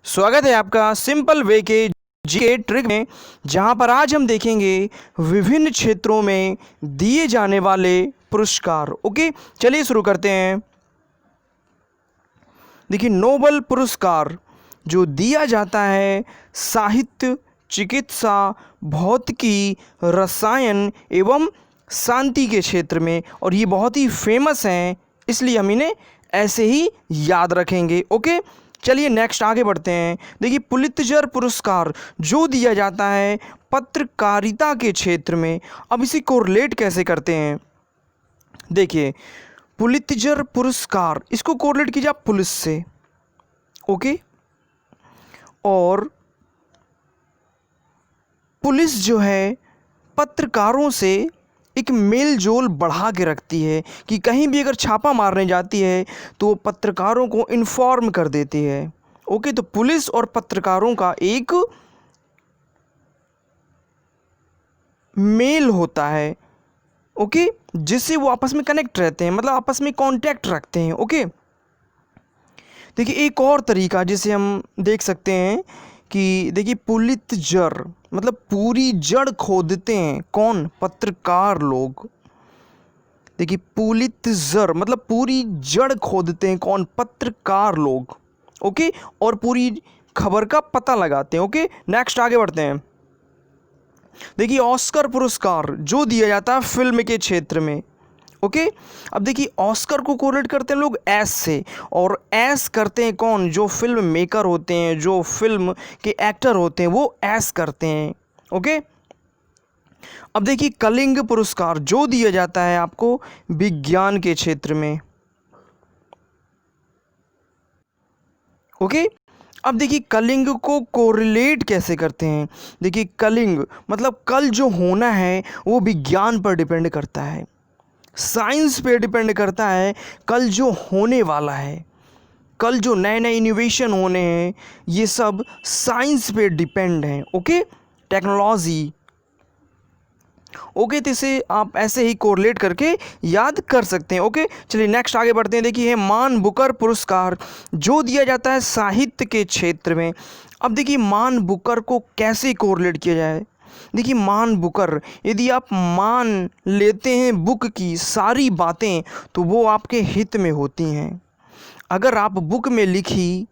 स्वागत है आपका सिंपल वे के जीके ट्रिक में, जहां पर आज हम देखेंगे विभिन्न क्षेत्रों में दिए जाने वाले पुरस्कार। ओके, चलिए शुरू करते हैं। देखिए, नोबेल पुरस्कार जो दिया जाता है साहित्य, चिकित्सा, भौतिकी, रसायन एवं शांति के क्षेत्र में, और ये बहुत ही फेमस हैं, इसलिए हम इन्हें ऐसे ही याद रखेंगे। ओके, चलिए नेक्स्ट आगे बढ़ते हैं। देखिए, पुलित्जर पुरस्कार जो दिया जाता है पत्रकारिता के क्षेत्र में। अब इसी को रिलेट कैसे करते हैं, देखिए, पुलित्जर पुरस्कार इसको कोरिलेट कीजिए आप पुलिस से। ओके, और पुलिस जो है पत्रकारों से एक मेल जोल बढ़ा के रखती है कि कहीं भी अगर छापा मारने जाती है तो वो पत्रकारों को इन्फॉर्म कर देती है। ओके, तो पुलिस और पत्रकारों का एक मेल होता है, ओके, जिससे वो आपस में कनेक्ट रहते हैं, मतलब आपस में कांटेक्ट रखते हैं। ओके, देखिए एक और तरीका जिसे हम देख सकते हैं कि देखिए, पुलित्जर मतलब पूरी जड़ खोदते हैं कौन? पत्रकार लोग। देखिए, पुलित्जर मतलब पूरी जड़ खोदते हैं कौन? पत्रकार लोग। ओके, और पूरी खबर का पता लगाते हैं। ओके, नेक्स्ट आगे बढ़ते हैं। देखिए, ऑस्कर पुरस्कार जो दिया जाता है फिल्म के क्षेत्र में। ओके, अब देखिए, ऑस्कर को कोरिलेट करते हैं लोग एस से, और एस करते हैं कौन? जो फिल्म मेकर होते हैं, जो फिल्म के एक्टर होते हैं, वो एस करते हैं। ओके, अब देखिए, कलिंग पुरस्कार जो दिया जाता है आपको विज्ञान के क्षेत्र में। ओके, अब देखिए, कलिंग को कोरिलेट कैसे करते हैं। देखिए, कलिंग मतलब कल जो होना है वो विज्ञान पर डिपेंड करता है, साइंस पे डिपेंड करता है। कल जो होने वाला है, कल जो नए नए इनोवेशन होने हैं, ये सब साइंस पे डिपेंड हैं। Okay, technology. ओके, तो इसे आप ऐसे ही कोरिलेट करके याद कर सकते हैं। ओके, चलिए नेक्स्ट आगे बढ़ते हैं। देखिए, मान बुकर पुरस्कार जो दिया जाता है साहित्य के क्षेत्र में। अब देखिए, मान बुकर को कैसे कोरिलेट किया जाए। देखिए, मान बुकर, यदि आप मान लेते हैं बुक की सारी बातें तो वो आपके हित में होती हैं। अगर आप बुक में लिखी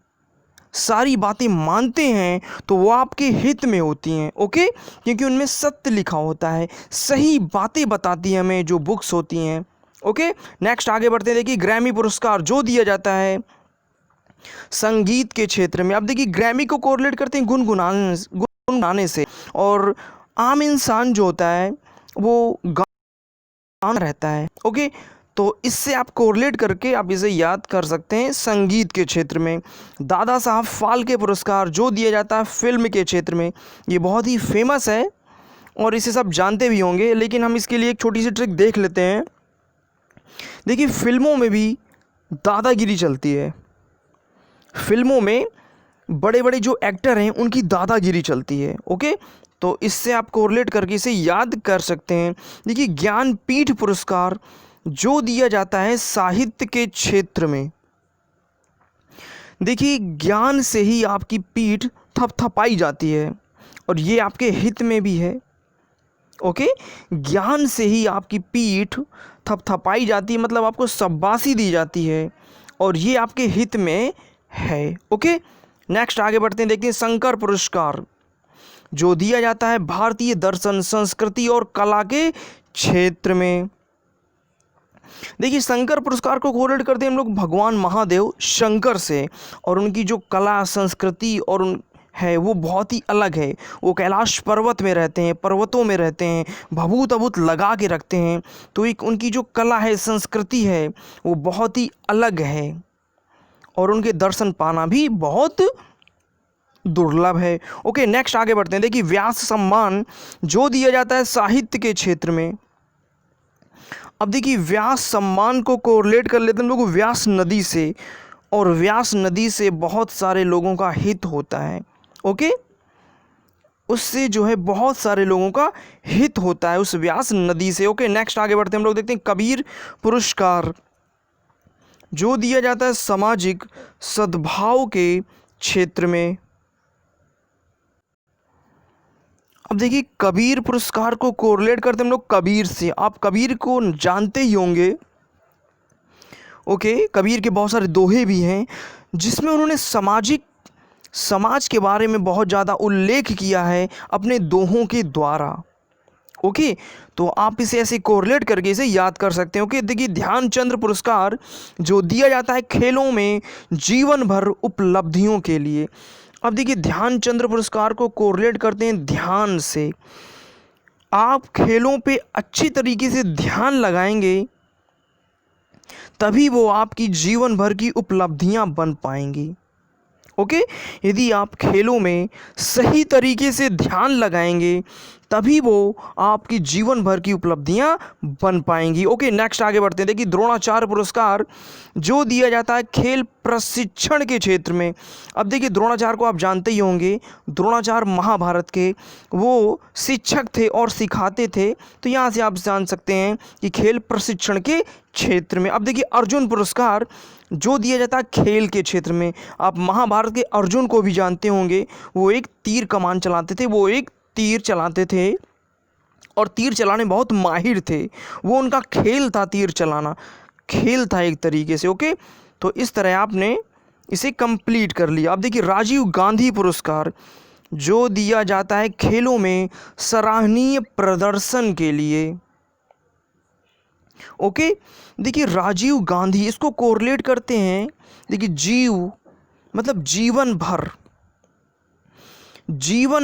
सारी बातें मानते हैं तो वो आपके हित में होती हैं। ओके, क्योंकि उनमें सत्य लिखा होता है, सही बातें बताती हैं हमें जो बुक्स होती हैं। ओके, नेक्स्ट आगे बढ़ते हैं। देखिए, ग्रैमी पुरस्कार जो दिया जाता है संगीत के क्षेत्र में। अब देखिए, ग्रैमी को कोरिलेट करते हैं गुनगुनाने से, और आम इंसान जो होता है वो गाना रहता है। ओके, तो इससे आप कोरिलेट करके आप इसे याद कर सकते हैं संगीत के क्षेत्र में। दादा साहब फाल्के पुरस्कार जो दिया जाता है फिल्म के क्षेत्र में, ये बहुत ही फेमस है और इसे सब जानते भी होंगे, लेकिन हम इसके लिए एक छोटी सी ट्रिक देख लेते हैं। देखिए, फिल्मों में भी दादागिरी चलती है, फिल्मों में बड़े बड़े जो एक्टर हैं उनकी दादागिरी चलती है। ओके, तो इससे आप कोरिलेट करके इसे याद कर सकते हैं। देखिए, ज्ञानपीठ पुरस्कार जो दिया जाता है साहित्य के क्षेत्र में। देखिए, ज्ञान से ही आपकी पीठ थपथपाई जाती है और ये आपके हित में भी है। ओके, ज्ञान से ही आपकी पीठ थपथपाई जाती है, मतलब आपको शाबाशी दी जाती है और ये आपके हित में है। ओके, नेक्स्ट आगे बढ़ते हैं। देखते हैं, शंकर पुरस्कार जो दिया जाता है भारतीय दर्शन, संस्कृति और कला के क्षेत्र में। देखिए, शंकर पुरस्कार को कोरिलेट करते हैं हम लोग भगवान महादेव शंकर से, और उनकी जो कला, संस्कृति और उन है वो बहुत ही अलग है। वो कैलाश पर्वत में रहते हैं, पर्वतों में रहते हैं, भभूत अभूत लगा के रखते हैं, तो एक उनकी जो कला है, संस्कृति है, वो बहुत ही अलग है और उनके दर्शन पाना भी बहुत दुर्लभ है। ओके, नेक्स्ट आगे बढ़ते हैं। देखिए, व्यास सम्मान जो दिया जाता है साहित्य के क्षेत्र में। अब देखिए, व्यास सम्मान को कोरिलेट कर लेते हैं हम लोग व्यास नदी से, और व्यास नदी से बहुत सारे लोगों का हित होता है। ओके, उससे जो है बहुत सारे लोगों का हित होता है उस व्यास नदी से। ओके, नेक्स्ट आगे बढ़ते हैं हम लोग देखते हैं कबीर पुरस्कार जो दिया जाता है सामाजिक सद्भाव के क्षेत्र में। अब देखिए कबीर पुरस्कार को कोरिलेट करते हम लोग कबीर से। आप कबीर को जानते ही होंगे। ओके, कबीर के बहुत सारे दोहे भी हैं जिसमें उन्होंने समाज के बारे में बहुत ज़्यादा उल्लेख किया है अपने दोहों के द्वारा। ओके, तो आप इसे ऐसे कोरिलेट करके इसे याद कर सकते हैं। ओके, देखिए ध्यानचंद्र पुरस्कार जो दिया जाता है खेलों में जीवन भर उपलब्धियों के लिए। अब देखिए ध्यानचंद्र पुरस्कार को कोरिलेट करते हैं ध्यान से। आप खेलों पे अच्छी तरीके से ध्यान लगाएंगे तभी वो आपकी जीवन भर की उपलब्धियां बन पाएंगी। ओके, यदि आप खेलों में सही तरीके से ध्यान लगाएंगे तभी वो आपकी जीवन भर की उपलब्धियां बन पाएंगी। ओके, नेक्स्ट आगे बढ़ते हैं। देखिए द्रोणाचार्य पुरस्कार जो दिया जाता है खेल प्रशिक्षण के क्षेत्र में। अब देखिए द्रोणाचार्य को आप जानते ही होंगे। द्रोणाचार्य महाभारत के वो शिक्षक थे और सिखाते थे। तो यहाँ से आप जान सकते हैं कि खेल प्रशिक्षण के क्षेत्र में। अब देखिए अर्जुन पुरस्कार जो दिया जाता है खेल के क्षेत्र में। आप महाभारत के अर्जुन को भी जानते होंगे। वो एक तीर कमान चलाते थे, वो एक तीर चलाते थे और तीर चलाने बहुत माहिर थे। वो उनका खेल था, तीर चलाना खेल था एक तरीके से। ओके, तो इस तरह आपने इसे कंप्लीट कर लिया। अब देखिए राजीव गांधी पुरस्कार जो दिया जाता है खेलों में सराहनीय प्रदर्शन के लिए। ओके, देखिए राजीव गांधी, इसको कोरिलेट करते हैं। देखिए जीव मतलब जीवन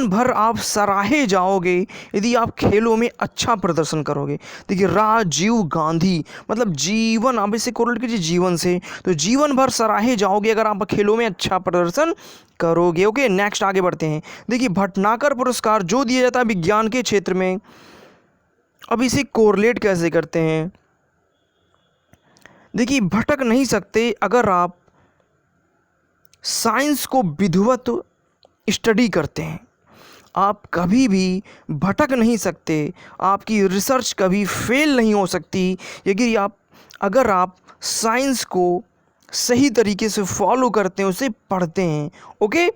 भर आप सराहे जाओगे यदि आप खेलों में अच्छा प्रदर्शन करोगे। देखिए राजीव गांधी मतलब जीवन, आप इसे कोरिलेट कीजिए जीवन से, तो जीवन भर सराहे जाओगे अगर आप खेलों में अच्छा प्रदर्शन करोगे। ओके, नेक्स्ट आगे बढ़ते हैं। देखिए भटनागर पुरस्कार जो दिया जाता है विज्ञान के क्षेत्र में। अब इसे कोरिलेट कैसे करते हैं? देखिए भटक नहीं सकते अगर आप साइंस को विधिवत स्टडी करते हैं। आप कभी भी भटक नहीं सकते, आपकी रिसर्च कभी फेल नहीं हो सकती अगर आप साइंस को सही तरीके से फॉलो करते हैं, उसे पढ़ते हैं। ओके,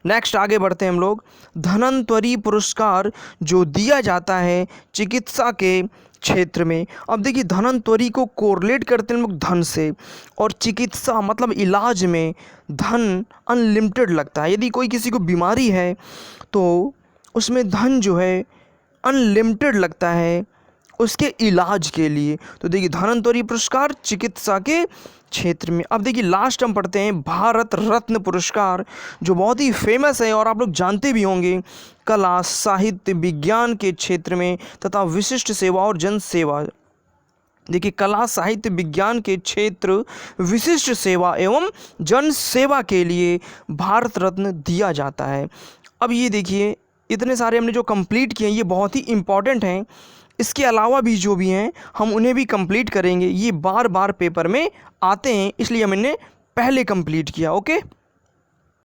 नेक्स्ट आगे बढ़ते हैं हम लोग। धन्वंतरी पुरस्कार जो दिया जाता है चिकित्सा के क्षेत्र में। अब देखिए धन्वंतरी को कोरिलेट करते हैं हम लोग धन से, और चिकित्सा मतलब इलाज में धन अनलिमिटेड लगता है। यदि कोई किसी को बीमारी है तो उसमें धन जो है अनलिमिटेड लगता है उसके इलाज के लिए। तो देखिए धन्वंतरी पुरस्कार चिकित्सा के क्षेत्र में। अब देखिए लास्ट हम पढ़ते हैं भारत रत्न पुरस्कार जो बहुत ही फेमस है और आप लोग जानते भी होंगे। कला साहित्य विज्ञान के क्षेत्र में तथा विशिष्ट सेवा और जन सेवा। देखिए कला साहित्य विज्ञान के क्षेत्र विशिष्ट सेवा एवं जन सेवा के लिए भारत रत्न दिया जाता है। अब ये देखिए इतने सारे हमने जो कंप्लीट किए हैं ये बहुत ही इम्पॉर्टेंट हैं। इसके अलावा भी जो भी हैं हम उन्हें भी कंप्लीट करेंगे। ये बार बार पेपर में आते हैं इसलिए हमने पहले कंप्लीट किया। ओके।